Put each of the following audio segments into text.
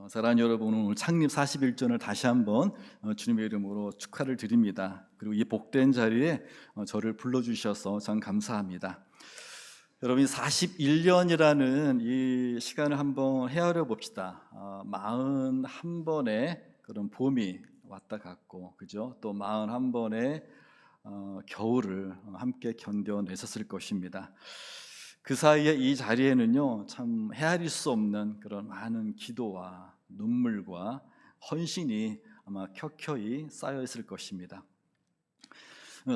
사랑하는 여러분, 오늘 창립 41주년을 다시 한번 주님의 이름으로 축하를 드립니다. 그리고 이 복된 자리에 저를 불러주셔서 참 감사합니다. 여러분, 41년이라는 이 시간을 한번 헤아려 봅시다. 41번의 그런 봄이 왔다 갔고, 그죠? 또 41번의 겨울을 함께 견뎌냈었을 것입니다. 그 사이에 이 자리에는요, 참 헤아릴 수 없는 그런 많은 기도와 눈물과 헌신이 아마 켜켜이 쌓여 있을 것입니다.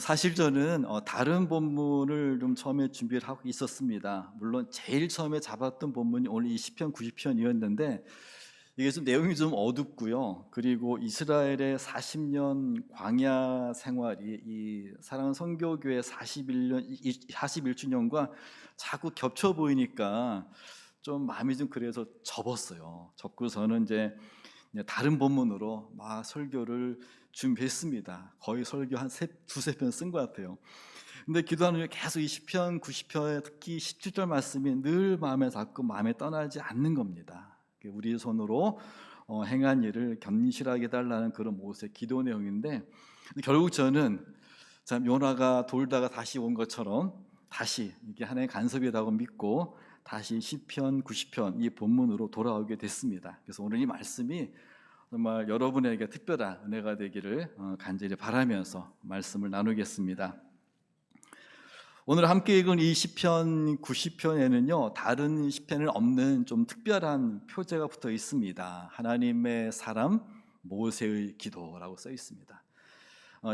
사실 저는 다른 본문을 좀 처음에 준비를 하고 있었습니다. 물론 제일 처음에 잡았던 본문이 오늘 이 시편 90편이었는데 이게 좀 내용이 좀 어둡고요. 그리고 이스라엘의 40년 광야 생활이 이 사랑하는 선교교회 41주년과 자꾸 겹쳐 보이니까 좀 마음이 좀 그래서 접었어요. 접고서는 이제 다른 본문으로 막 설교를 준비했습니다. 거의 설교 한 두세 편 쓴 것 같아요. 근데 기도하는 중에 계속 이 시편 90편에 특히 17절 말씀이 늘 마음에 닿고 마음에 떠나지 않는 겁니다. 우리 손으로 행한 일을 견실하게 해달라는 그런 모세의 기도 내용인데, 결국 저는 참 요나가 돌다가 다시 온 것처럼 다시 이게 하나의 간섭이라고 믿고 다시 시편 90편 이 본문으로 돌아오게 됐습니다. 그래서 오늘 이 말씀이 정말 여러분에게 특별한 은혜가 되기를 간절히 바라면서 말씀을 나누겠습니다. 오늘 함께 읽은 이 시편 90편에는요, 다른 시편에 없는 좀 특별한 표제가 붙어 있습니다. 하나님의 사람 모세의 기도라고 써 있습니다.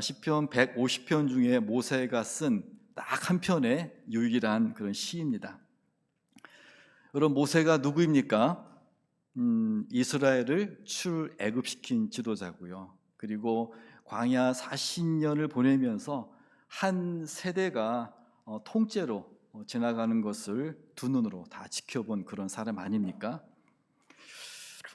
시편 150편 중에 모세가 쓴 딱 한 편의 유일한 그런 시입니다. 여러분, 모세가 누구입니까? 이스라엘을 출애굽시킨 지도자고요. 그리고 광야 40년을 보내면서 한 세대가 통째로 지나가는 것을 두 눈으로 다 지켜본 그런 사람 아닙니까?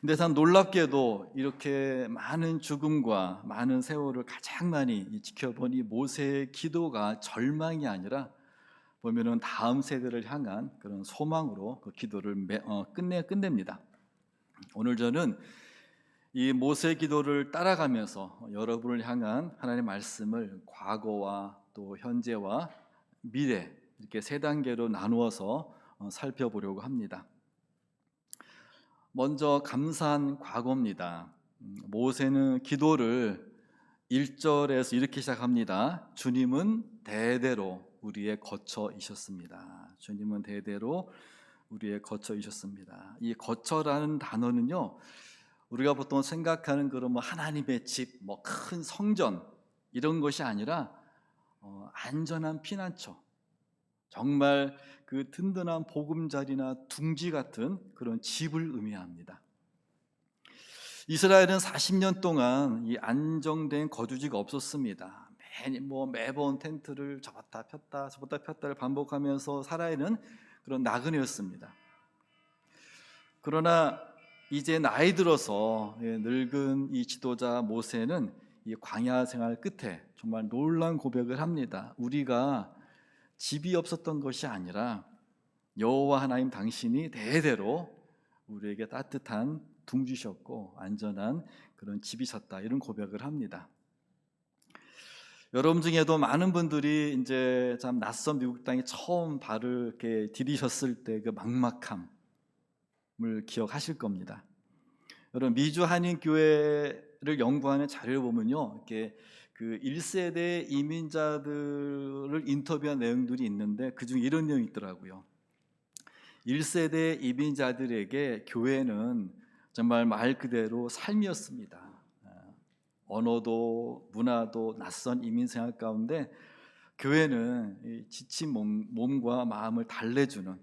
근데 참 놀랍게도 이렇게 많은 죽음과 많은 세월을 가장 많이 지켜본 이 모세의 기도가 절망이 아니라 보면은 다음 세대를 향한 그런 소망으로 그 기도를 끝냅니다. 오늘 저는 이 모세 기도를 따라가면서 여러분을 향한 하나님의 말씀을 과거와 또 현재와 미래 이렇게 세 단계로 나누어서 살펴보려고 합니다. 먼저 감사한 과거입니다. 모세는 기도를 1절에서 이렇게 시작합니다. 주님은 대대로 우리의 거처이셨습니다. 주님은 대대로 우리의 거처이셨습니다. 이 거처라는 단어는요, 우리가 보통 생각하는 그런 하나님의 집, 큰 성전 이런 것이 아니라 안전한 피난처, 정말 그 든든한 보금자리나 둥지 같은 그런 집을 의미합니다. 이스라엘은 40년 동안 이 안정된 거주지가 없었습니다. 매번 텐트를 접었다 폈다 접었다 폈다를 반복하면서 살아야 하는 그런 나그네였습니다. 그러나 이제 나이 들어서 늙은 이 지도자 모세는 이 광야 생활 끝에 정말 놀라운 고백을 합니다. 우리가 집이 없었던 것이 아니라 여호와 하나님 당신이 대대로 우리에게 따뜻한 둥지셨고 안전한 그런 집이셨다, 이런 고백을 합니다. 여러분 중에도 많은 분들이 이제 참 낯선 미국 땅에 처음 발을 이렇게 디디셨을 때 그 막막함을 기억하실 겁니다. 여러분, 미주 한인교회를 연구하는 자료를 보면요, 이렇게 그 1세대 이민자들을 인터뷰한 내용들이 있는데 그중에 이런 내용이 있더라고요. 1세대 이민자들에게 교회는 정말 말 그대로 삶이었습니다. 언어도 문화도 낯선 이민 생활 가운데 교회는 지친 몸과 마음을 달래주는,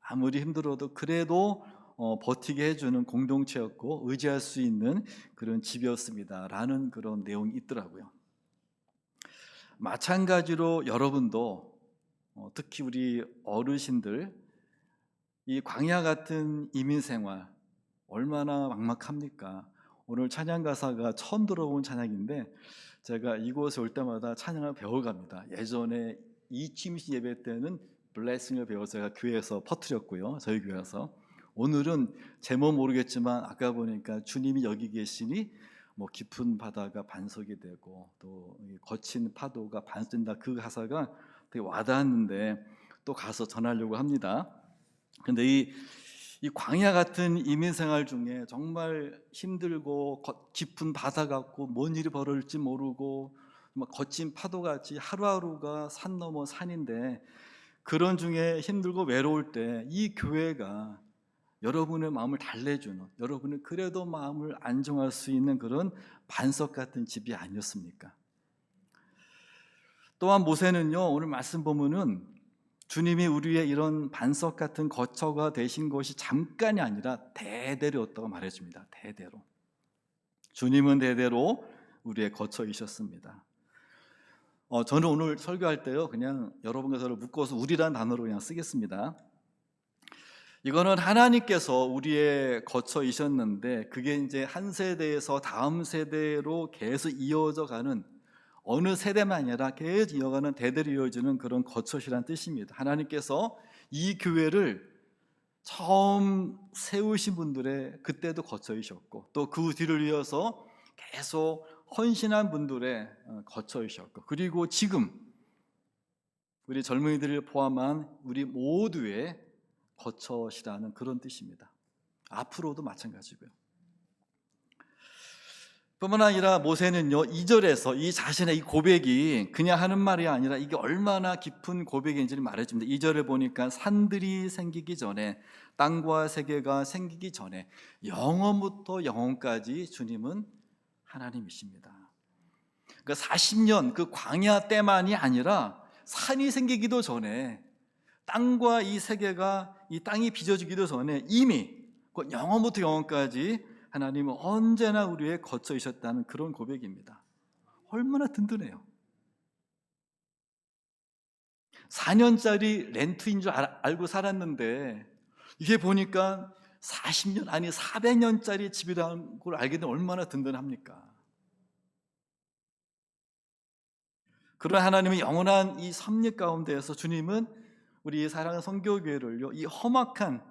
아무리 힘들어도 그래도 버티게 해주는 공동체였고 의지할 수 있는 그런 집이었습니다 라는 그런 내용이 있더라고요. 마찬가지로 여러분도 특히 우리 어르신들, 이 광야 같은 이민 생활 얼마나 막막합니까? 오늘 찬양 가사가 처음 들어본 찬양인데 제가 이곳에 올 때마다 찬양을 배워갑니다. 예전에 이침시 예배 때는 블레싱을 배워서 제가 교회에서 퍼뜨렸고요, 저희 교회에서 오늘은 제목 모르겠지만 아까 보니까 주님이 여기 계시니 뭐 깊은 바다가 반석이 되고 또 거친 파도가 반된다, 그 가사가 되게 와닿았는데 또 가서 전하려고 합니다. 근데 이 광야 같은 이민생활 중에 정말 힘들고 깊은 바다 같고 뭔 일이 벌어질지 모르고 막 거친 파도같이 하루하루가 산 넘어 산인데, 그런 중에 힘들고 외로울 때 이 교회가 여러분의 마음을 달래주는, 여러분이 그래도 마음을 안정할 수 있는 그런 반석 같은 집이 아니었습니까? 또한 모세는요, 오늘 말씀 보면은 주님이 우리의 이런 반석 같은 거처가 되신 것이 잠깐이 아니라 대대로였다고 말해줍니다. 대대로. 주님은 대대로 우리의 거처이셨습니다. 저는 오늘 설교할 때요, 그냥 여러분과 저를 묶어서 우리라는 단어로 그냥 쓰겠습니다. 이거는 하나님께서 우리의 거처이셨는데, 그게 이제 한 세대에서 다음 세대로 계속 이어져 가는, 어느 세대만 아니라 계속 이어가는, 대대로 이어지는 그런 거처시란 뜻입니다. 하나님께서 이 교회를 처음 세우신 분들의 그때도 거처이셨고, 또 그 뒤를 이어서 계속 헌신한 분들의 거처이셨고, 그리고 지금 우리 젊은이들을 포함한 우리 모두의 거처시라는 그런 뜻입니다. 앞으로도 마찬가지고요. 뿐만 아니라 모세는요, 2절에서 이 자신의 이 고백이 그냥 하는 말이 아니라 이게 얼마나 깊은 고백인지를 말해줍니다. 2절에 보니까 산들이 생기기 전에, 땅과 세계가 생기기 전에 영원부터 영원까지 주님은 하나님이십니다. 그러니까 40년 그 광야 때만이 아니라 산이 생기기도 전에, 땅과 이 세계가, 이 땅이 빚어지기도 전에 이미 영원부터 영원까지 하나님은 언제나 우리의 거처이셨다는 그런 고백입니다. 얼마나 든든해요. 4년짜리 렌트인 줄 알고 살았는데 이게 보니까 40년, 아니 400년짜리 집이라는 걸 알게 되면 얼마나 든든합니까? 그런 하나님의 영원한 이 섭리 가운데에서 주님은 우리 사랑하는 성교교회를요, 이 험악한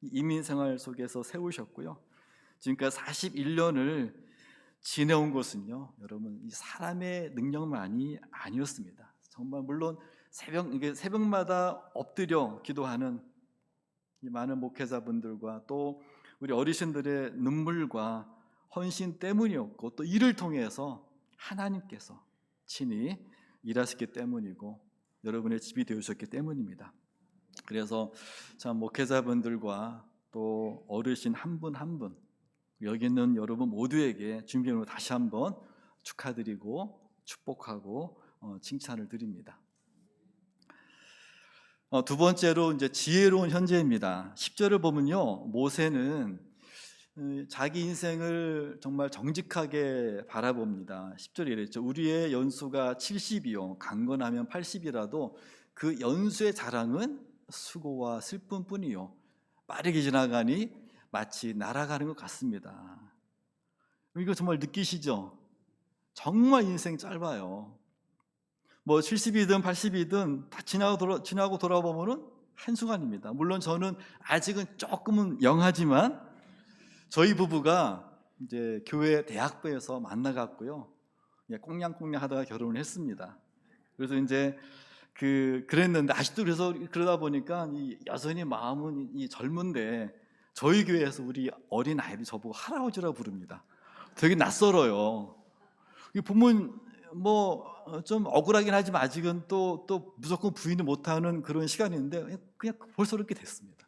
이민생활 속에서 세우셨고요, 지금까지 41년을 지내온 것은요, 여러분, 이 사람의 능력만이 아니었습니다. 정말 물론 새벽마다 엎드려 기도하는 이 많은 목회자분들과 또 우리 어르신들의 눈물과 헌신 때문이었고, 또 이를 통해서 하나님께서 친히 일하셨기 때문이고 여러분의 집이 되어주셨기 때문입니다. 그래서 참 목회자분들과 또 어르신 한 분 한 분, 여기 있는 여러분 모두에게 주님으로 다시 한번 축하드리고 축복하고 칭찬을 드립니다. 두 번째로 이제 지혜로운 현재입니다. 10절을 보면요, 모세는 자기 인생을 정말 정직하게 바라봅니다. 10절에 이랬죠. 우리의 연수가 70이요 강건하면 80이라도 그 연수의 자랑은 수고와 슬픔뿐이요 빠르게 지나가니 마치 날아가는 것 같습니다. 이거 정말 느끼시죠? 정말 인생 짧아요. 뭐 70이든 80이든 다 지나고 돌아보면은 한순간입니다. 물론 저는 아직은 조금은 영하지만 저희 부부가 이제 교회 대학부에서 만나갖고요, 꽁냥꽁냥 하다가 결혼을 했습니다. 그래서 이제 그랬는데 아직도 그러다 보니까 여전히 마음은 젊은데, 저희 교회에서 우리 어린 아이들이 저보고 할아버지라고 부릅니다. 되게 낯설어요. 보면 뭐 좀 억울하긴 하지만 아직은 또 무조건 부인을 못하는 그런 시간인데 그냥 벌써 그렇게 됐습니다.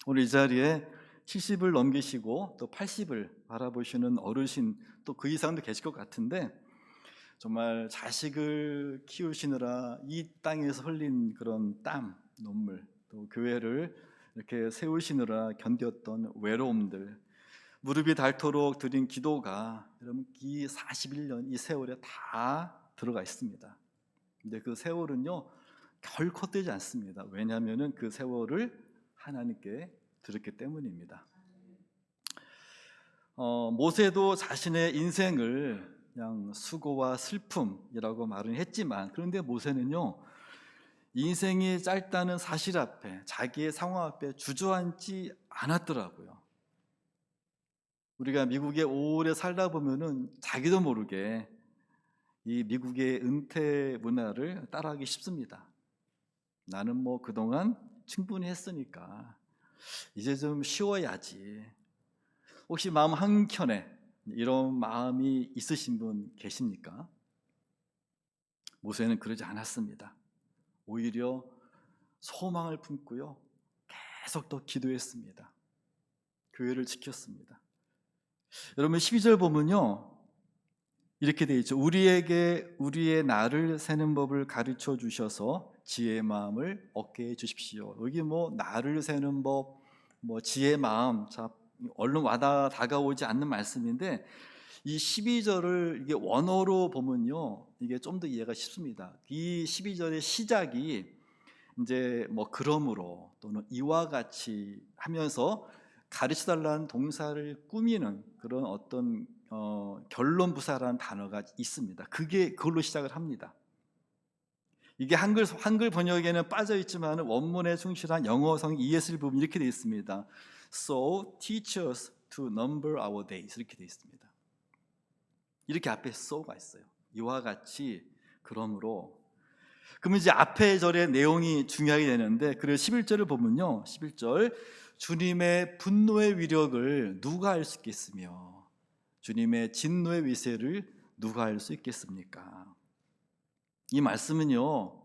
오늘 이 자리에 70을 넘기시고 또 80을 바라보시는 어르신, 또 그 이상도 계실 것 같은데, 정말 자식을 키우시느라 이 땅에서 흘린 그런 땀, 눈물, 또 교회를 이렇게 세우시느라 견뎠던 외로움들, 무릎이 닳도록 드린 기도가 여러분 이 41년 이 세월에 다 들어가 있습니다. 근데 그 세월은요 결코 뜨지 않습니다. 왜냐하면 그 세월을 하나님께 드렸기 때문입니다. 모세도 자신의 인생을 그냥 수고와 슬픔이라고 말은 했지만, 그런데 모세는요 인생이 짧다는 사실 앞에, 자기의 상황 앞에 주저앉지 않았더라고요. 우리가 미국에 오래 살다 보면은 자기도 모르게 이 미국의 은퇴 문화를 따라하기 쉽습니다. 나는 뭐 그동안 충분히 했으니까 이제 좀 쉬어야지. 혹시 마음 한켠에 이런 마음이 있으신 분 계십니까? 모세는 그러지 않았습니다. 오히려 소망을 품고요, 계속 더 기도했습니다. 교회를 지켰습니다. 여러분 12절 보면요, 이렇게 되어 있죠. 우리에게 우리의 날을 세는 법을 가르쳐 주셔서 지혜의 마음을 얻게 해 주십시오. 여기 뭐 날을 세는 법, 뭐 지혜의 마음, 자 얼른 와다 다가오지 않는 말씀인데, 이 12절을 이게 원어로 보면요, 이게 좀 더 이해가 쉽습니다. 이 12절의 시작이 이제 뭐 그러므로 또는 이와 같이 하면서 가르쳐 달라는 동사를 꾸미는 그런 어떤 결론 부사라는 단어가 있습니다. 그걸로 시작을 합니다. 이게 한글 번역에는 빠져 있지만 원문에 충실한 영어성 ESL 부분 이렇게 되어 있습니다. So teach us to number our days, 이렇게 되어 있습니다. 이렇게 앞에 so가 있어요. 이와 같이 그러므로. 그러면 이제 앞에 절의 내용이 중요하게 되는데, 그래서 11절을 보면요, 11절 주님의 분노의 위력을 누가 알 수 있겠으며 주님의 진노의 위세를 누가 알 수 있겠습니까? 이 말씀은요,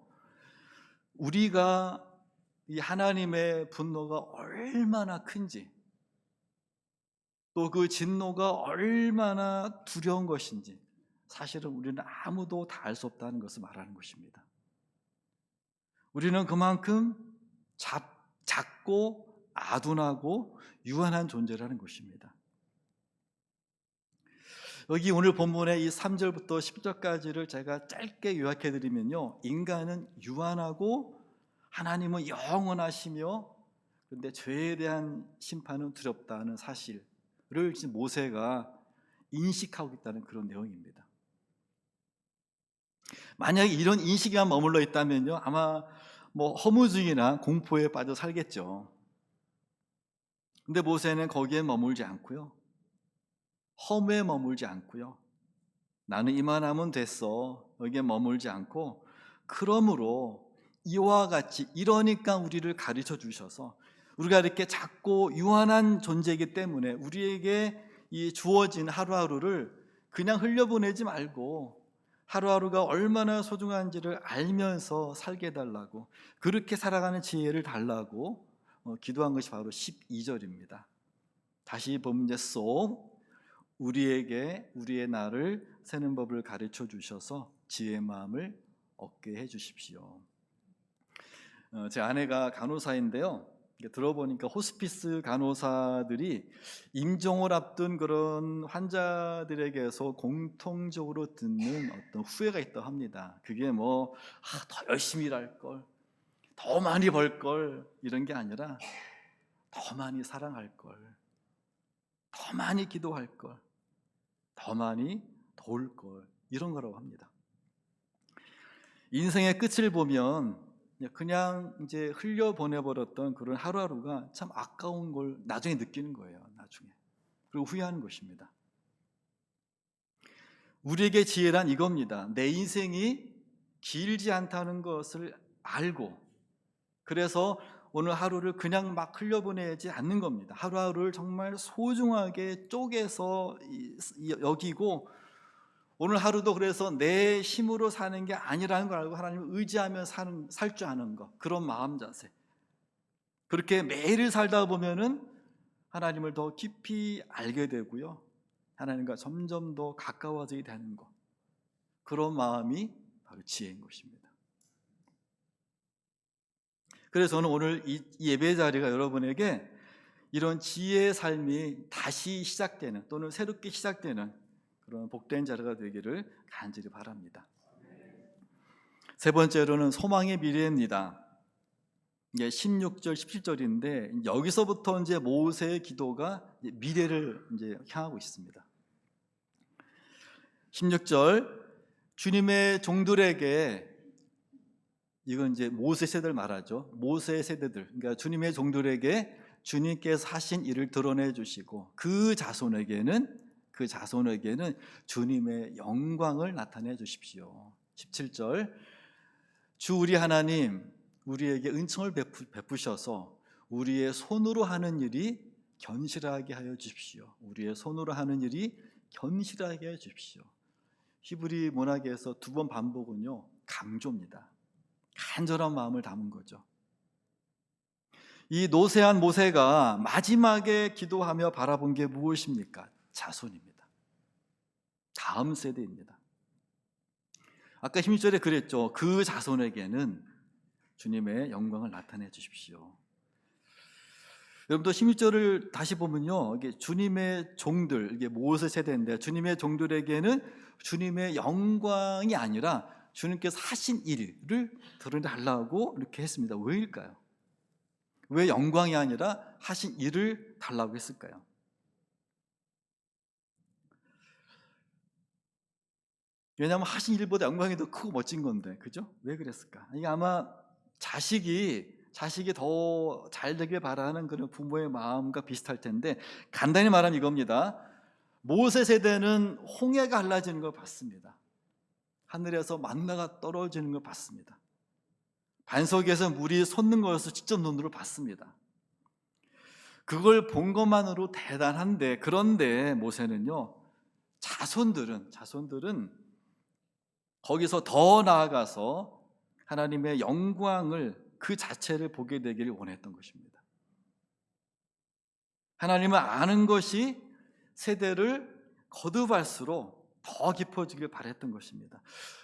우리가 이 하나님의 분노가 얼마나 큰지, 또 그 진노가 얼마나 두려운 것인지 사실은 우리는 아무도 다 알 수 없다는 것을 말하는 것입니다. 우리는 그만큼 작고 아둔하고 유한한 존재라는 것입니다. 여기 오늘 본문의 이 3절부터 10절까지를 제가 짧게 요약해 드리면요, 인간은 유한하고 하나님은 영원하시며 그런데 죄에 대한 심판은 두렵다는 사실을 지금 모세가 인식하고 있다는 그런 내용입니다. 만약에 이런 인식에만 머물러 있다면요, 아마 뭐 허무증이나 공포에 빠져 살겠죠. 근데 모세는 거기에 머물지 않고요, 허무에 머물지 않고요, 나는 이만하면 됐어, 여기에 머물지 않고, 그러므로 이와 같이, 이러니까 우리를 가르쳐 주셔서 우리가 이렇게 작고 유한한 존재이기 때문에 우리에게 이 주어진 하루하루를 그냥 흘려보내지 말고 하루하루가 얼마나 소중한지를 알면서 살게 해달라고, 그렇게 살아가는 지혜를 달라고 기도한 것이 바로 12절입니다. 다시 보면 이제 우리에게 우리의 날을 세는 법을 가르쳐 주셔서 지혜의 마음을 얻게 해 주십시오. 제 아내가 간호사인데요, 들어보니까 호스피스 간호사들이 임종을 앞둔 그런 환자들에게서 공통적으로 듣는 어떤 후회가 있다고 합니다. 그게 뭐 더 열심히 일할 걸, 더 많이 벌 걸, 이런 게 아니라 더 많이 사랑할 걸, 더 많이 기도할 걸, 더 많이 도울 걸, 이런 거라고 합니다. 인생의 끝을 보면 그냥 이제 흘려보내버렸던 그런 하루하루가 참 아까운 걸 나중에 느끼는 거예요. 나중에. 그리고 후회하는 것입니다. 우리에게 지혜란 이겁니다. 내 인생이 길지 않다는 것을 알고, 그래서 오늘 하루를 그냥 막 흘려보내지 않는 겁니다. 하루하루를 정말 소중하게 쪼개서 여기고, 오늘 하루도 그래서 내 힘으로 사는 게 아니라는 걸 알고 하나님을 의지하며 살 줄 아는 것, 그런 마음 자세, 그렇게 매일을 살다 보면은 하나님을 더 깊이 알게 되고요, 하나님과 점점 더 가까워지게 되는 것, 그런 마음이 바로 지혜인 것입니다. 그래서 저는 오늘 이 예배 자리가 여러분에게 이런 지혜의 삶이 다시 시작되는, 또는 새롭게 시작되는 그런 복된 자리가 되기를 간절히 바랍니다. 세 번째로는 소망의 미래입니다. 이게 16절, 17절인데 여기서부터 이제 모세의 기도가 미래를 이제 향하고 있습니다. 16절, 주님의 종들에게 이건 이제 모세 세대를 말하죠. 모세 세대들, 그러니까 주님의 종들에게 주님께서 하신 일을 드러내 주시고 그 자손에게는 주님의 영광을 나타내 주십시오. 17절, 주 우리 하나님 우리에게 은총을 베푸셔서 우리의 손으로 하는 일이 견실하게 하여 주십시오. 우리의 손으로 하는 일이 견실하게 하여 주십시오. 히브리 문학에서 두 번 반복은요, 강조입니다. 간절한 마음을 담은 거죠. 이 노쇠한 모세가 마지막에 기도하며 바라본 게 무엇입니까? 자손입니다. 다음 세대입니다. 아까 16절에 그랬죠. 그 자손에게는 주님의 영광을 나타내 주십시오. 여러분도 16절을 다시 보면요, 이게 주님의 종들, 이게 모세 세대인데 주님의 종들에게는 주님의 영광이 아니라 주님께서 하신 일을 드러내달라고 이렇게 했습니다. 왜일까요? 왜 영광이 아니라 하신 일을 달라고 했을까요? 왜냐하면 하신 일보다 영광이 더 크고 멋진 건데, 그죠? 왜 그랬을까? 이게 아마 자식이 더 잘 되길 바라는 그런 부모의 마음과 비슷할 텐데, 간단히 말하면 이겁니다. 모세 세대는 홍해가 갈라지는 걸 봤습니다. 하늘에서 만나가 떨어지는 걸 봤습니다. 반석에서 물이 솟는 것을 직접 눈으로 봤습니다. 그걸 본 것만으로 대단한데, 그런데 모세는요, 자손들은 거기서 더 나아가서 하나님의 영광을 그 자체를 보게 되기를 원했던 것입니다. 하나님을 아는 것이 세대를 거듭할수록 더 깊어지길 바랬던 것입니다.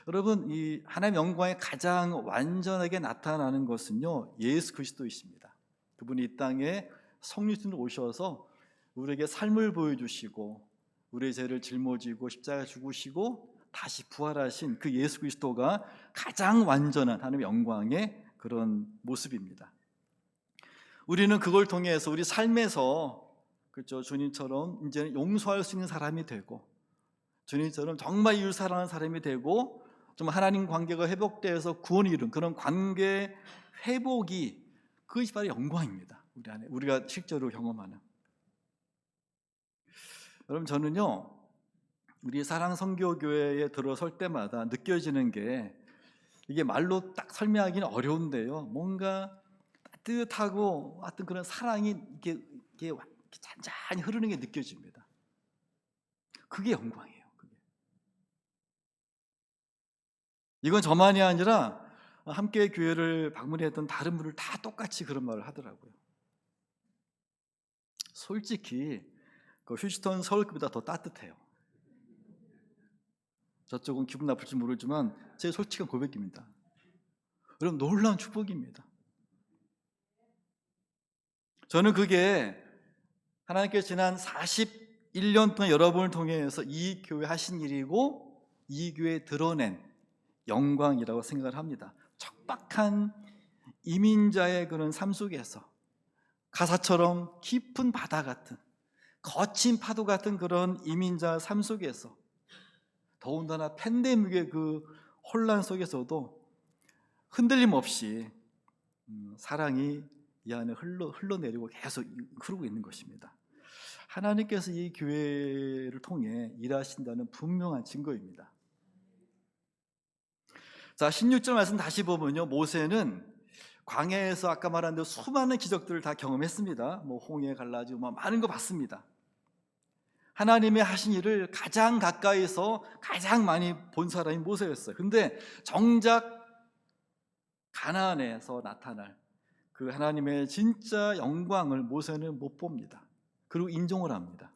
여러분, 이 하나님의 영광이 가장 완전하게 나타나는 것은요, 예수 그리스도이십니다. 그분이 이 땅에 성육신으로 오셔서 우리에게 삶을 보여주시고 우리의 죄를 짊어지고 십자가에 죽으시고 다시 부활하신 그 예수 그리스도가 가장 완전한 하나님의 영광의 그런 모습입니다. 우리는 그걸 통해서 우리 삶에서, 그렇죠, 주님처럼 이제는 용서할 수 있는 사람이 되고, 주님처럼 정말 이웃 사랑하는 사람이 되고, 좀 하나님 관계가 회복되어서 구원을 이룬 그런 관계 회복이, 그것이 바로 영광입니다. 우리 안에 우리가 실제로 경험하는. 여러분, 저는요, 우리 사랑 선교교회에 들어설 때마다 느껴지는 게, 이게 말로 딱 설명하기는 어려운데요, 뭔가 따뜻하고 어떤 그런 사랑이 이게 잔잔히 흐르는 게 느껴집니다. 그게 영광이에요. 이건 저만이 아니라 함께 교회를 방문했던 다른 분들 다 똑같이 그런 말을 하더라고요. 솔직히 그 휴스턴 서울급보다 더 따뜻해요. 저쪽은 기분 나쁠지 모르지만 제 솔직한 고백입니다. 여러분, 놀라운 축복입니다. 저는 그게 하나님께서 지난 41년 동안 여러분을 통해서 이 교회 하신 일이고 이 교회에 드러낸 영광이라고 생각을 합니다. 척박한 이민자의 그런 삶 속에서 가사처럼 깊은 바다 같은, 거친 파도 같은 그런 이민자 삶 속에서, 더군다나 팬데믹의 그 혼란 속에서도 흔들림 없이 사랑이 이 안에 흘러내리고 계속 흐르고 있는 것입니다. 하나님께서 이 교회를 통해 일하신다는 분명한 증거입니다. 자, 16절 말씀 다시 보면요, 모세는 광야에서 아까 말한 대로 수많은 기적들을 다 경험했습니다. 뭐 홍해 갈라지고 많은 거 봤습니다. 하나님의 하신 일을 가장 가까이서 가장 많이 본 사람이 모세였어요. 근데 정작 가나안에서 나타날 그 하나님의 진짜 영광을 모세는 못 봅니다. 그리고 인정을 합니다.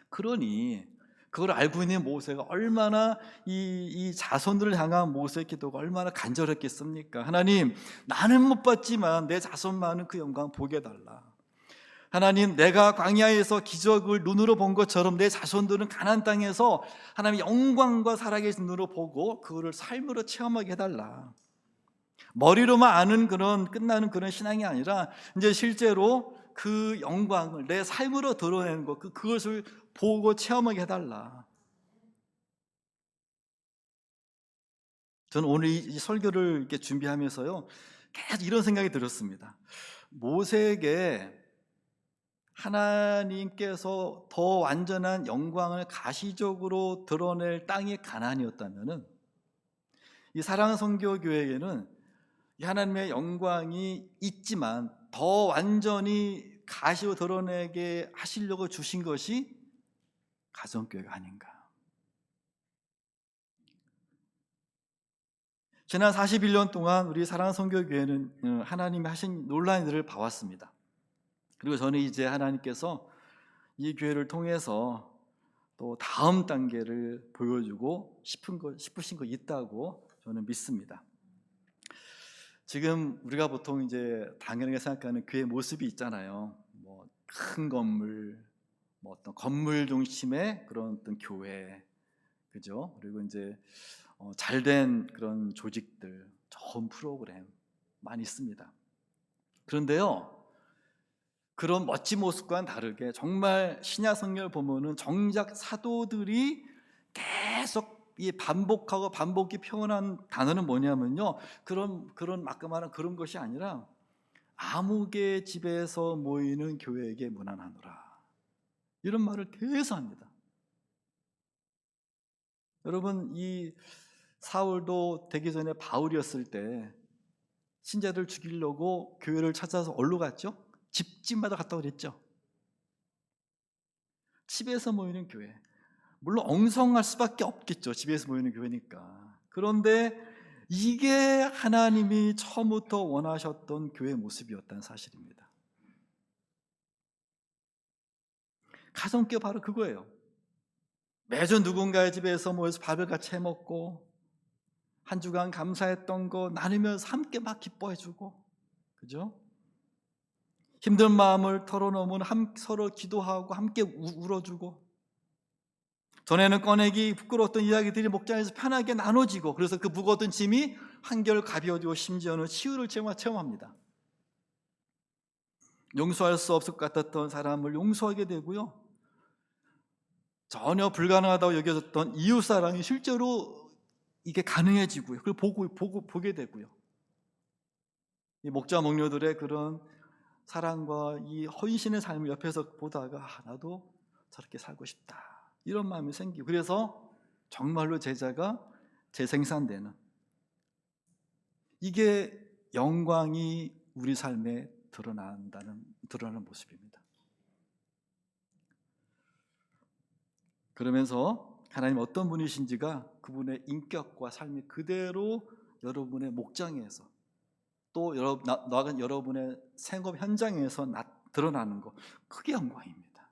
그러니 그걸 알고 있는 모세가 얼마나 이 자손들을 향한 모세의 기도가 얼마나 간절했겠습니까? 하나님, 나는 못 봤지만 내 자손만은 그 영광 보게 해달라. 하나님, 내가 광야에서 기적을 눈으로 본 것처럼 내 자손들은 가나안 땅에서 하나님의 영광과 살아계신 눈으로 보고 그거를 삶으로 체험하게 해달라. 머리로만 아는 그런 끝나는 그런 신앙이 아니라 이제 실제로 그 영광을 내 삶으로 드러내는 것, 그것을 보고 체험하게 해달라. 저는 오늘 이 설교를 이렇게 준비하면서요, 계속 이런 생각이 들었습니다. 모세에게 하나님께서 더 완전한 영광을 가시적으로 드러낼 땅이 가나안이었다면은, 이 사랑의 선교교회에게는 이 하나님의 영광이 있지만 더 완전히 가시로 드러내게 하시려고 주신 것이 가정교회가 아닌가. 지난 41년 동안 우리 사랑하는 선교교회는 하나님이 하신 놀라운 일을 봐왔습니다. 그리고 저는 이제 하나님께서 이 교회를 통해서 또 다음 단계를 보여주고 싶으신 거 있다고 저는 믿습니다. 지금 우리가 보통 이제 당연하게 생각하는 교회 모습이 있잖아요. 뭐 큰 건물, 뭐 어떤 건물 중심의 그런 어떤 교회, 그죠? 그리고 이제 잘된 그런 조직들, 좋은 프로그램 많이 있습니다. 그런데요, 그런 멋진 모습과는 다르게 정말 신약 성경을 보면은 정작 사도들이 계속 이 반복하고 반복이 표현한 단어는 뭐냐면요, 그런 아까 말한 그런 것이 아니라 아무개 집에서 모이는 교회에게 무난하노라, 이런 말을 계속 합니다. 여러분, 이 사울도 되기 전에 바울이었을 때 신자들 죽이려고 교회를 찾아서 어디로 갔죠? 집집마다 갔다고 그랬죠. 집에서 모이는 교회, 물론 엉성할 수밖에 없겠죠, 집에서 모이는 교회니까. 그런데 이게 하나님이 처음부터 원하셨던 교회 모습이었다는 사실입니다. 가정교회 바로 그거예요. 매주 누군가의 집에서 모여서 밥을 같이 해먹고 한 주간 감사했던 거 나누면서 함께 막 기뻐해주고, 그죠? 힘든 마음을 털어놓으면 서로 기도하고 함께 울어주고, 전에는 꺼내기 부끄러웠던 이야기들이 목장에서 편하게 나눠지고, 그래서 그 무거웠던 짐이 한결 가벼워지고 심지어는 치유를 체험합니다. 용서할 수 없을 것 같았던 사람을 용서하게 되고요, 전혀 불가능하다고 여겨졌던 이웃사랑이 실제로 이게 가능해지고요, 그걸 보게 되고요. 이 목자 목녀들의 그런 사랑과 이 헌신의 삶을 옆에서 보다가 나도 저렇게 살고 싶다, 이런 마음이 생기고, 그래서 정말로 제자가 재생산되는, 이게 영광이 우리 삶에 드러나는 모습입니다. 그러면서 하나님 어떤 분이신지가 그분의 인격과 삶이 그대로 여러분의 목장에서, 또 나아간 여러분의 생업 현장에서 드러나는 거, 그게 영광입니다.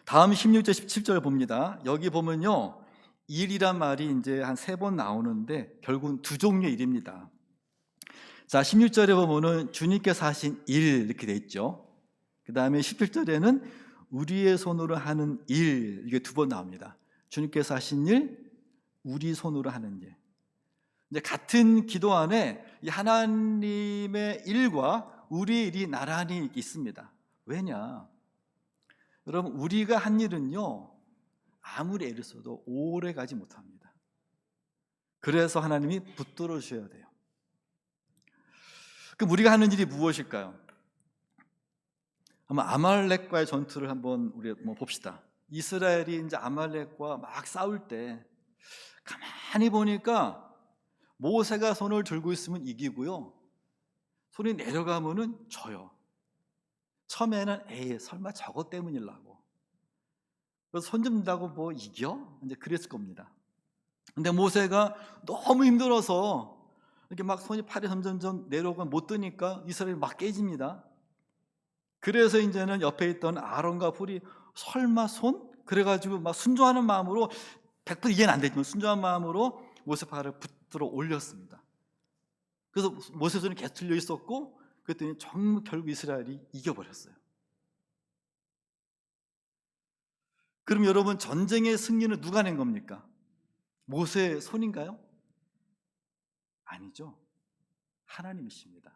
다음 16절 17절 봅니다. 여기 보면요, 일이란 말이 이제 한 3번 나오는데 결국은 두 종류의 일입니다. 자, 16절에 보면은 주님께서 하신 일, 이렇게 돼 있죠. 그 다음에 17절에는 우리의 손으로 하는 일, 이게 2번 나옵니다. 주님께서 하신 일, 우리 손으로 하는 일. 이제 같은 기도 안에 이 하나님의 일과 우리의 일이 나란히 있습니다. 왜냐? 여러분, 우리가 한 일은요, 아무리 애를 써도 오래 가지 못합니다. 그래서 하나님이 붙들어 주셔야 돼요. 그럼 우리가 하는 일이 무엇일까요? 한번 아말렉과의 전투를 한번 우리 봅시다. 이스라엘이 이제 아말렉과 막 싸울 때 가만히 보니까 모세가 손을 들고 있으면 이기고요, 손이 내려가면은 져요. 처음에는 에이 설마 저것 때문이라고, 그래서 손 든다고 뭐 이겨? 이제 그랬을 겁니다. 근데 모세가 너무 힘들어서 이렇게 막 팔이 점점점 내려오고 못 드니까 이스라엘이 막 깨집니다. 그래서 이제는 옆에 있던 아론과 훌이 설마 손? 그래가지고 막 순종하는 마음으로, 100% 이해는 안 되지만 순종한 마음으로 모세 팔을 붙들어 올렸습니다. 그래서 모세 손이 계속 들려 있었고, 그랬더니 정말 결국 이스라엘이 이겨버렸어요. 그럼 여러분, 전쟁의 승리는 누가 낸 겁니까? 모세의 손인가요? 아니죠. 하나님이십니다.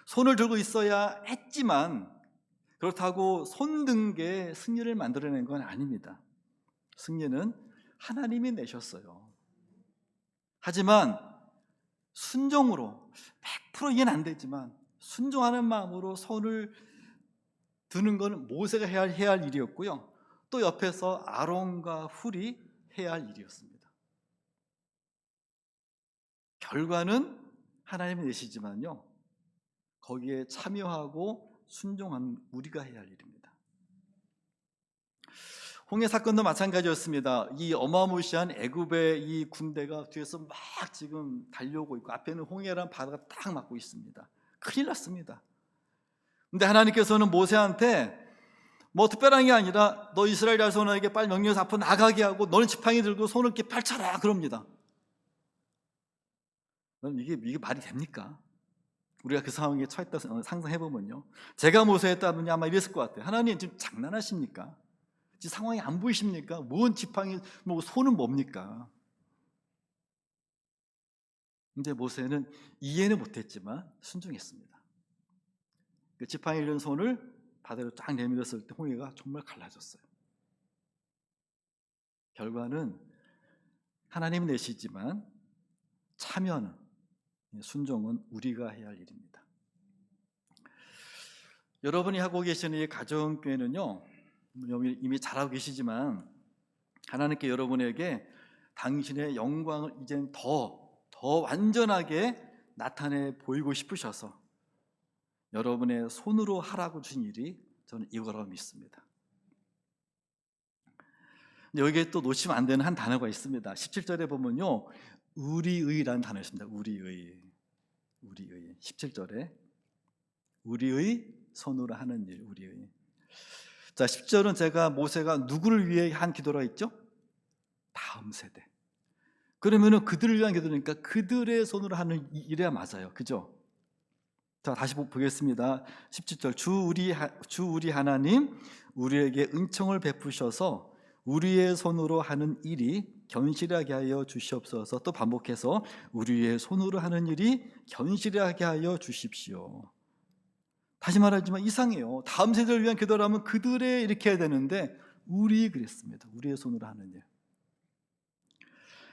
손을 들고 있어야 했지만 그렇다고 손 든 게 승리를 만들어낸 건 아닙니다. 승리는 하나님이 내셨어요. 하지만 순종으로 100% 이해는 안 되지만 순종하는 마음으로 손을 드는 것은 모세가 해야 할 일이었고요. 또 옆에서 아론과 훌이 해야 할 일이었습니다. 결과는 하나님이 내시지만요, 거기에 참여하고 순종하는 우리가 해야 할 일입니다. 홍해 사건도 마찬가지였습니다. 이 어마무시한 애굽의 이 군대가 뒤에서 막 지금 달려오고 있고 앞에는 홍해란 바다가 딱 막고 있습니다. 큰일 났습니다. 근데 하나님께서는 모세한테 뭐 특별한 게 아니라 너 이스라엘 자손에게 빨리 명령해서 앞으로 나가게 하고 너는 지팡이 들고 손을 이렇게 펼쳐라 그럽니다. 이게 말이 됩니까? 우리가 그 상황에 처했다 상상해보면요, 제가 모세였다면 아마 이랬을 것 같아요. 하나님 지금 장난하십니까? 지금 상황이 안 보이십니까? 뭔 지팡이, 뭐 손은 뭡니까? 근데 모세는 이해는 못했지만 순종했습니다. 그 지팡이 들은 손을 바다로 쫙 내밀었을 때 홍해가 정말 갈라졌어요. 결과는 하나님이 내시지만 참여는, 순종은 우리가 해야 할 일입니다. 여러분이 하고 계시는 이 가정교회는요, 이미 잘하고 계시지만 하나님께 여러분에게 당신의 영광을 이제는 더 완전하게 나타내 보이고 싶으셔서 여러분의 손으로 하라고 주신 일이 저는 이거라고 믿습니다. 근데 여기에 또 놓치면 안 되는 한 단어가 있습니다. 17절에 보면요, 우리의라는 단어가 있습니다. 우리의 17절에 우리의 손으로 하는 일, 우리의. 자, 10절은 제가 모세가 누구를 위해 한 기도라 했죠? 다음 세대. 그러면은 그들을 위한 기도니까 그들의 손으로 하는 일이야 맞아요. 그죠? 자, 다시 보겠습니다. 17절. 주 우리 하나님 우리에게 은총을 베푸셔서 우리의 손으로 하는 일이 견실하게 하여 주시옵소서. 또 반복해서 우리의 손으로 하는 일이 견실하게 하여 주십시오. 다시 말하지만 이상해요. 다음 세대를 위한 기도라면 그들의 이렇게 해야 되는데 우리 그랬습니다. 우리의 손으로 하는 일.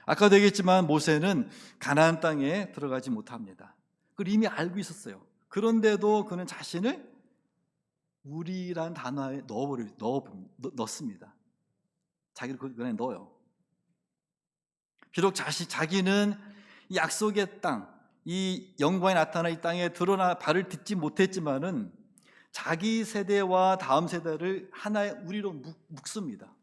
아까도 얘기했지만 모세는 가나안 땅에 들어가지 못합니다. 그걸 이미 알고 있었어요. 그런데도 그는 자신을 우리란 단어에 넣습니다. 자기를 그냥 넣어요. 비록 자기는 이 약속의 땅, 이 영광이 나타난 이 땅에 드러나 발을 딛지 못했지만은 자기 세대와 다음 세대를 하나의 우리로 묶습니다.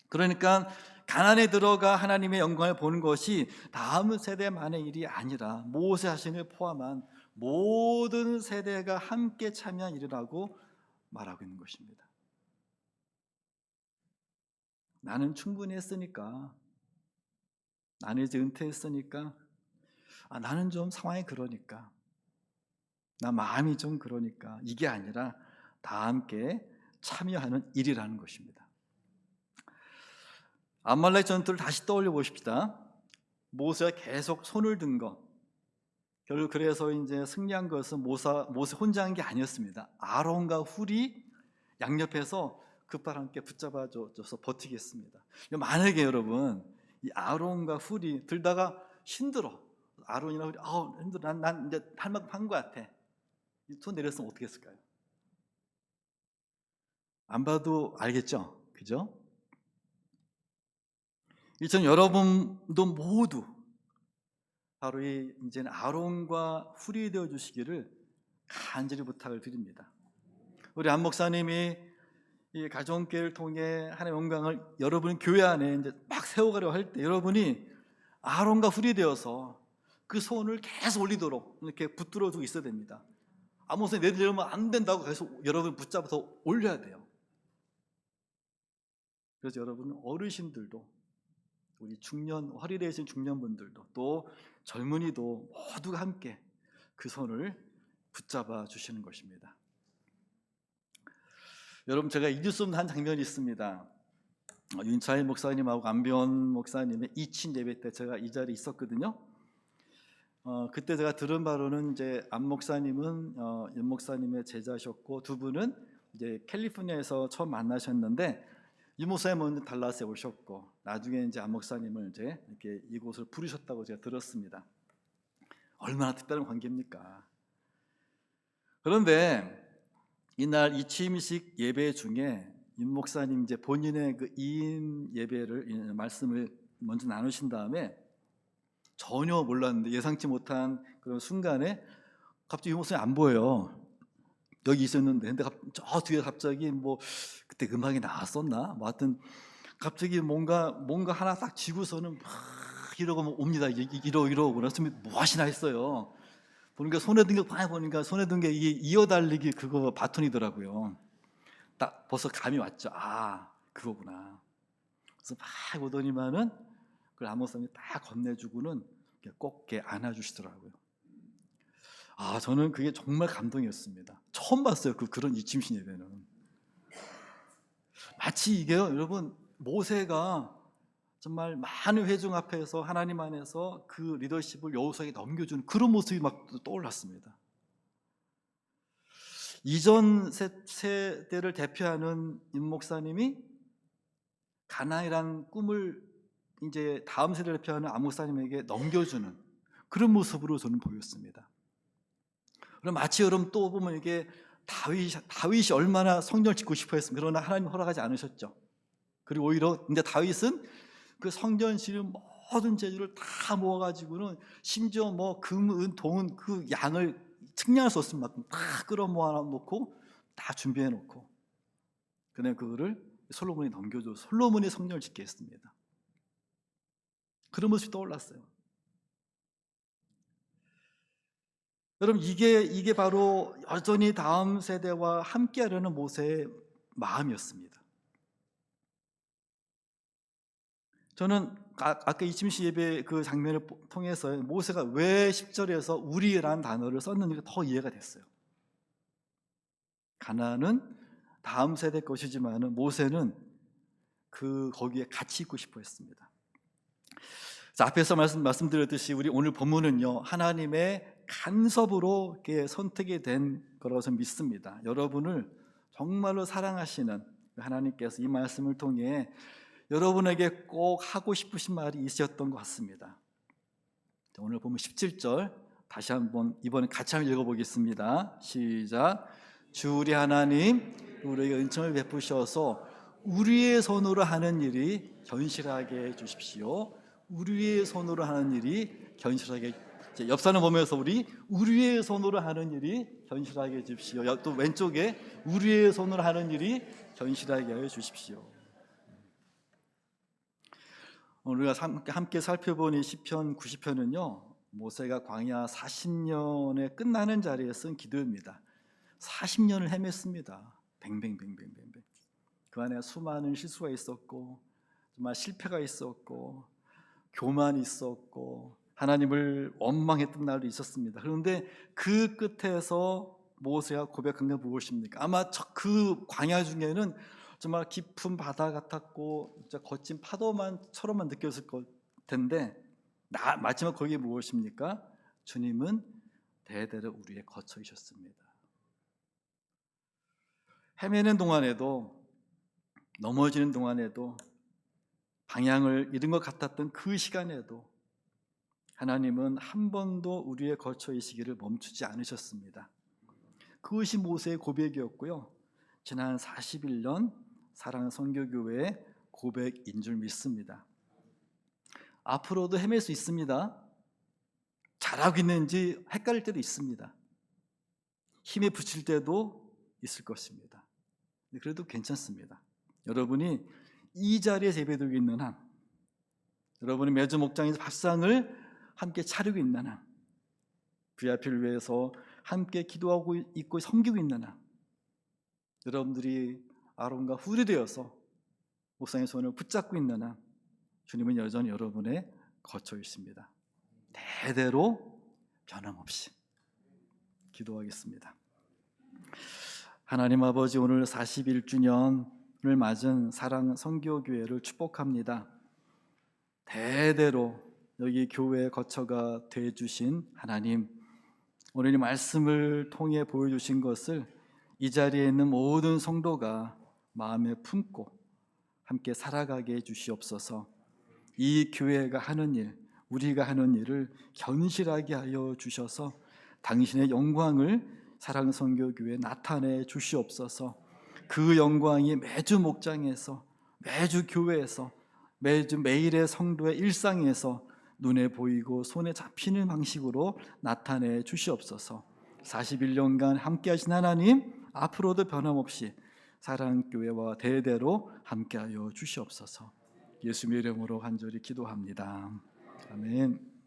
그러니까 가나안에 들어가 하나님의 영광을 보는 것이 다음 세대만의 일이 아니라 모세 자신을 포함한 모든 세대가 함께 참여한 일이라고 말하고 있는 것입니다. 나는 충분히 했으니까, 나는 이제 은퇴했으니까, 나는 좀 상황이 그러니까, 나 마음이 좀 그러니까, 이게 아니라 다 함께 참여하는 일이라는 것입니다. 아말렉 전투를 다시 떠올려 보십시다. 모세가 계속 손을 든 것, 결국 그래서 이제 승리한 것은 모세 혼자 한 게 아니었습니다. 아론과 훌이 양옆에서 그팔 함께 붙잡아줘서 버티게 했습니다. 만약에 여러분 이 아론과 훌이 들다가 힘들어, 아론이나 훌이 힘들어, 난 이제 할 만큼 한 것 같아, 손 내렸으면 어떻게 했을까요? 안 봐도 알겠죠, 그죠? 이전 여러분도 모두 바로 이제는 아론과 훌이 되어 주시기를 간절히 부탁을 드립니다. 우리 안 목사님이 이 가정교회를 통해 하나님의 영광을 여러분 교회 안에 이제 막 세워가려고 할 때 여러분이 아론과 훌이 되어서 그 손을 계속 올리도록 이렇게 붙들어주고 있어야 됩니다. 아무 손에 내리려면 안 된다고 계속 여러분 붙잡아서 올려야 돼요. 그래서 여러분 어르신들도, 우리 허리 되신 중년분들도, 또 젊은이도 모두가 함께 그 손을 붙잡아 주시는 것입니다. 여러분, 제가 잊을 수 없는 한 장면이 있습니다. 윤차일 목사님하고 안병원 목사님의 이친 예배 때 제가 이 자리에 있었거든요. 그때 제가 들은 바로는 이제 안 목사님은 윤 목사님의 제자셨고 두 분은 이제 캘리포니아에서 처음 만나셨는데 이 목사님은 달라스에 오셨고 나중에 이제 안 목사님을 이제 이렇게 이곳을 부르셨다고 제가 들었습니다. 얼마나 특별한 관계입니까? 그런데 이날 이 취임식 예배 중에 임 목사님 이제 본인의 그 2인 예배를 말씀을 먼저 나누신 다음에 전혀 몰랐는데 예상치 못한 그런 순간에 갑자기 임 목사님 안 보여요. 여기 있었는데 근데 저 뒤에 갑자기 뭐 그때 음악이 나왔었나? 뭐 하여튼 갑자기 뭔가 하나 딱 쥐고서는 막 이러고 옵니다. 이러고 나서 뭐 하시나 했어요. 보니까 손에 든 게 많이 보니까 손에 든 게 이게 이어달리기 그거 바톤이더라고요. 딱 벌써 감이 왔죠. 아 그거구나. 그래서 막 오더니만은 그걸 아모스님이 딱 건네주고는 꼭 이렇게 안아주시더라고요. 아 저는 그게 정말 감동이었습니다. 처음 봤어요. 그런 이침신 예배는. 마치 이게요, 여러분 모세가 정말 많은 회중 앞에서 하나님 안에서 그 리더십을 여호수아에게 넘겨주는 그런 모습이 막 떠올랐습니다. 이전 세대를 대표하는 임 목사님이 가나안이라는 꿈을 이제 다음 세대를 대표하는 안 목사님에게 넘겨주는 그런 모습으로 저는 보였습니다. 그럼 마치 여러분 또 보면 이게 다윗이 얼마나 성전을 짓고 싶어 했습니다. 그러나 하나님 허락하지 않으셨죠. 그리고 오히려 근데 다윗은 그 성전 지은 모든 재주를 다 모아가지고는 심지어 뭐 금, 은, 동은 그 양을 측량할 수 없을 만큼 다 끌어모아 놓고 다 준비해 놓고 그다음에 그거를 솔로몬이 넘겨줘 솔로몬이 성전을 짓게 했습니다. 그런 모습이 떠올랐어요. 여러분 이게 바로 여전히 다음 세대와 함께하려는 모세의 마음이었습니다. 저는 아까 이침시 예배 그 장면을 통해서 모세가 왜 10절에서 우리라는 단어를 썼는지가 더 이해가 됐어요. 가나안은 다음 세대 것이지만 모세는 거기에 같이 있고 싶어 했습니다. 앞에서 말씀드렸듯이 우리 오늘 본문은요 하나님의 간섭으로 이렇게 선택이 된 거라고 저는 믿습니다. 여러분을 정말로 사랑하시는 하나님께서 이 말씀을 통해 여러분에게 꼭 하고 싶으신 말이 있으셨던 것 같습니다. 오늘 보면 17절 다시 한번 이번에 같이 한번 읽어보겠습니다. 시작. 주 우리 하나님 우리에게 은총을 베푸셔서 우리의 손으로 하는 일이 견실하게 해주십시오. 우리의 손으로 하는 일이 견실하게. 옆 사람 보면서 우리의 손으로 하는 일이 견실하게 해주십시오. 또 왼쪽에 우리의 손으로 하는 일이 견실하게 해주십시오. 오늘 우리가 함께 살펴본 시편 90편은요 모세가 광야 40년에 끝나는 자리에 쓴 기도입니다. 40년을 헤맸습니다. 뱅뱅뱅뱅뱅뱅. 그 안에 수많은 실수가 있었고 정말 실패가 있었고 교만이 있었고 하나님을 원망했던 날도 있었습니다. 그런데 그 끝에서 모세가 고백한 게 무엇입니까? 아마 그 광야 중에는 정말 깊은 바다 같았고 진짜 거친 파도만처럼만 느꼈을 것 텐데 마지막 거기에 무엇입니까? 주님은 대대로 우리의 거처이셨습니다. 헤매는 동안에도 넘어지는 동안에도 방향을 잃은 것 같았던 그 시간에도 하나님은 한 번도 우리의 거처이시기를 멈추지 않으셨습니다. 그것이 모세의 고백이었고요. 지난 41년 사랑하는 선교교회의 고백인 줄 믿습니다. 앞으로도 헤맬 수 있습니다. 잘하고 있는지 헷갈릴 때도 있습니다. 힘에 부칠 때도 있을 것입니다. 그래도 괜찮습니다. 여러분이 이 자리에서 예배드리고 있는 한, 여러분이 매주 목장에서 밥상을 함께 차리고 있는 한, VIP를 위해서 함께 기도하고 있고 섬기고 있는 한, 여러분들이 아론과 훌이 되어서 목사의 손을 붙잡고 있는 한 주님은 여전히 여러분의 거처이십니다. 대대로 변함없이. 기도하겠습니다. 하나님 아버지, 오늘 41주년을 맞은 사랑 선교교회를 축복합니다. 대대로 여기 교회의 거처가 되어주신 하나님, 오늘 이 말씀을 통해 보여주신 것을 이 자리에 있는 모든 성도가 마음에 품고 함께 살아가게 해 주시옵소서. 이 교회가 하는 일, 우리가 하는 일을 견실하게 하여 주셔서 당신의 영광을 사랑선교교회에 나타내 주시옵소서. 그 영광이 매주 목장에서, 매주 교회에서, 매주 매일의 성도의 일상에서 눈에 보이고 손에 잡히는 방식으로 나타내 주시옵소서. 41년간 함께 하신 하나님, 앞으로도 변함없이 사랑교회와 대대로 함께하여 주시옵소서. 예수님의 이름으로 간절히 기도합니다. 아멘.